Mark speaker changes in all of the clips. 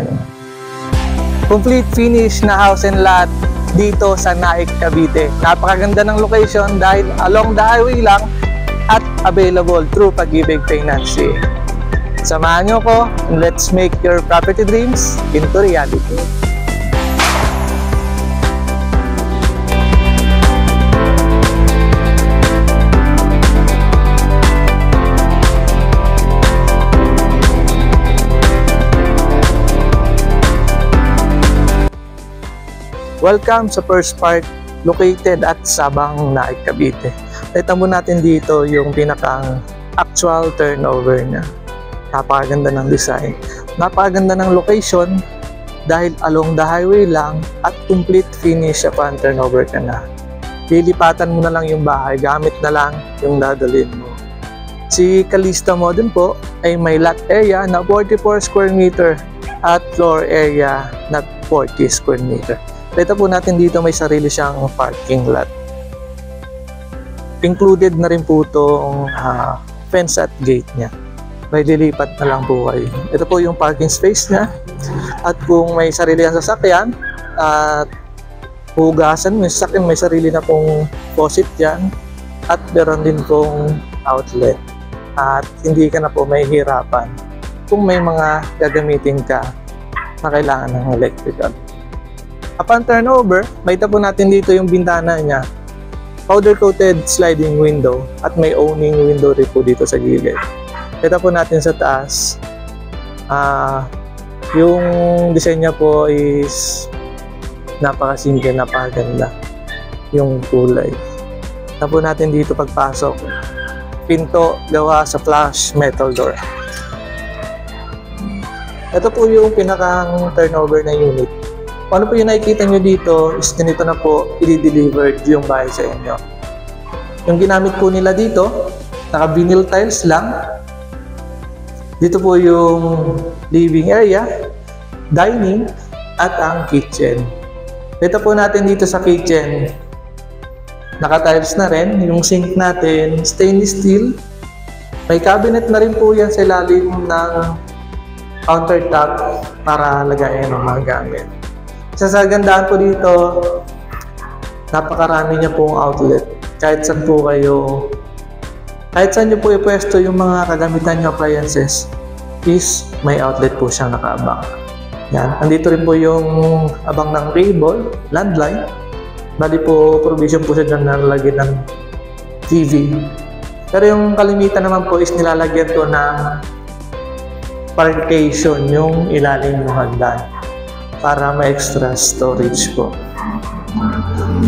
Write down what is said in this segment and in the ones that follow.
Speaker 1: natin. Complete finish na house and lot dito sa Naik, Cavite. Napakaganda ng location dahil along the highway lang at available through Pag-ibig Financing. Samahan nyo ko and let's make your property dreams into reality. Welcome sa First Park located at Sabang, Naik, Cavite. Kita mo natin dito yung pinakang actual turnover niya. Napakaganda ng design. Napakaganda ng location dahil along the highway lang at complete finish upon turnover ka na. Lilipatan mo na lang yung bahay, gamit na lang yung dadalhin mo. Si Calista Modern po ay may lot area na 44 square meter at floor area na 40 square meter. Kita po natin dito may sarili siyang parking lot. Included na rin po itong fence at gate niya. May lilipat na lang po kayo. Ito po yung parking space niya. At kung may sarili ang sasakyan at hugasan mo yung sasakyan, may sarili na pong faucet dyan. At meron din pong outlet. At hindi ka na po mahihirapan kung may mga gagamitin ka na kailangan ng electrical. Upon turnover, makita po natin dito yung bintana niya. Powder-coated sliding window at may owning window rin po dito sa gilid. Kita po natin sa taas. Yung design niya po is napakasimple, napakaganda. Yung kulay. Kita po natin dito pagpasok. Pinto gawa sa flush metal door. Ito po yung pinakang turnover na unit. Ano po yung nakikita nyo dito is ganito na po i-delivered yung bahay sa inyo. Yung ginamit po nila dito, naka-vinyl tiles lang. Dito po yung living area, dining, at ang kitchen. Dito po natin dito sa kitchen, naka-tiles na rin. Yung sink natin, stainless steel. May cabinet na rin po yan sa ilalim ng countertop para lagayin ng mga gamit. Sa gandaan po dito, napakarami niya pong outlet. Kahit saan po kayo, kahit saan nyo po ipwesto yung mga kagamitan nyo appliances, is may outlet po siyang nakaabang. Yan. Andito rin po yung abang ng cable, landline. Bali po, provision po siya dyan na lalagyan ng TV. Pero yung kalimitan naman po is nilalagyan to ng partition yung ilalim ng hagdan para may extra storage po.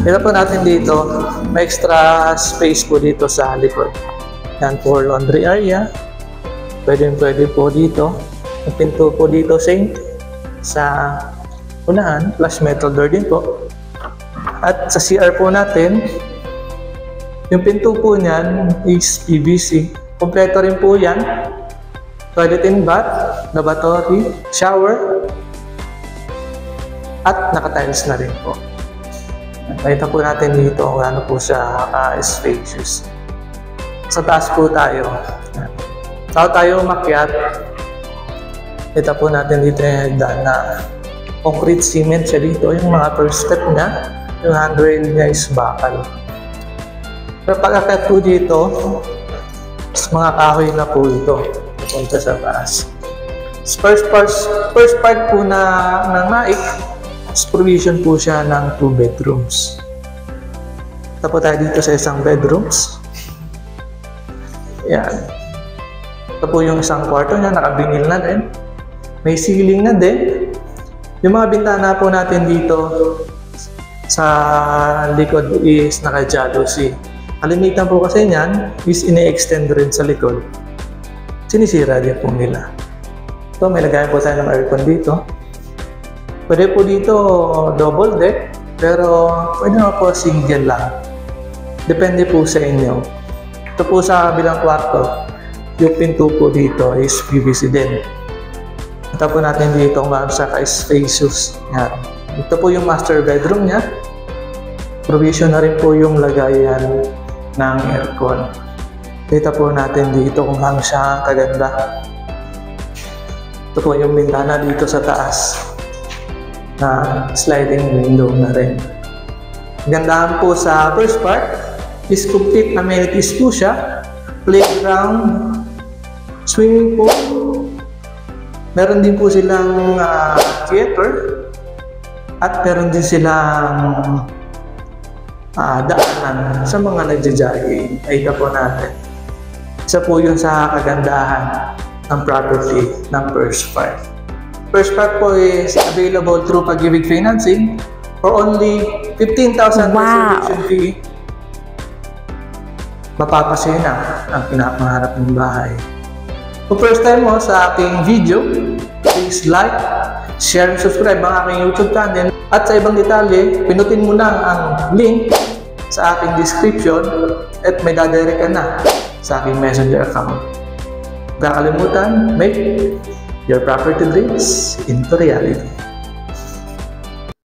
Speaker 1: Ito po natin dito, may extra space po dito sa likod. Yan po, laundry area. Pwede po dito. Ang pinto po dito, sink. Sa unahan, flush metal door din po. At sa CR po natin, yung pinto po niyan is PVC. Kompleto rin po yan. Toilet and bath, lavatory, shower, at naka-tiles na rin po. Nakita po natin dito kung ano po siya spacious. Sa taas po tayo. Bago tayo umakyat, kita po natin dito yung na concrete cement siya dito. Yung mga first step niya, yung handrail niya is bakal. Pero pag-akyat po dito, mga kahoy na po ito. Punta sa taas. First part po ng Naik, provision po siya ng 2 bedrooms. Tapos tayo dito sa isang bedrooms. Yan. Ito po yung isang kwarto niya, nakabingil na din. May ceiling na din. Yung mga bintana po natin dito sa likod is naka-jalousie. Kalimitan po kasi niyan is ine-extend rin sa likod. Sinisira din po nila. So may lagayan po tayo ng aircon dito. Pwede po dito double deck, pero pwede naman po single lang. Depende po sa inyo. Ito po sa kabilang kwarto, yung pinto po dito is PVC din. Ito po natin dito kung bakit siya ka-spacious. Ito po yung master bedroom niya. Provision na rin po yung lagayan ng aircon. Kita po natin dito kung bakit siya kaganda. Ito po yung bintana dito sa taas na sliding window na rin. Gandahan po sa first part is complete amenities po siya. Playground, swimming pool, meron din po silang theater, at meron din silang daanan sa mga nagja-jogging. Ay ito po natin. Isa po yun sa kagandahan ng property ng first part. First part po is available through Pag-ibig Financing for only 15,000 reservation fee. Mapapasaya na ang pinapangarap ng bahay. Kung first time mo sa aking video, please like, share, and subscribe ang aking YouTube channel. At sa ibang detalye, pinutin mo lang ang link sa aking description at may dadirect ka na sa aking messenger account. Huwag kakalimutan, make your property dreams into reality.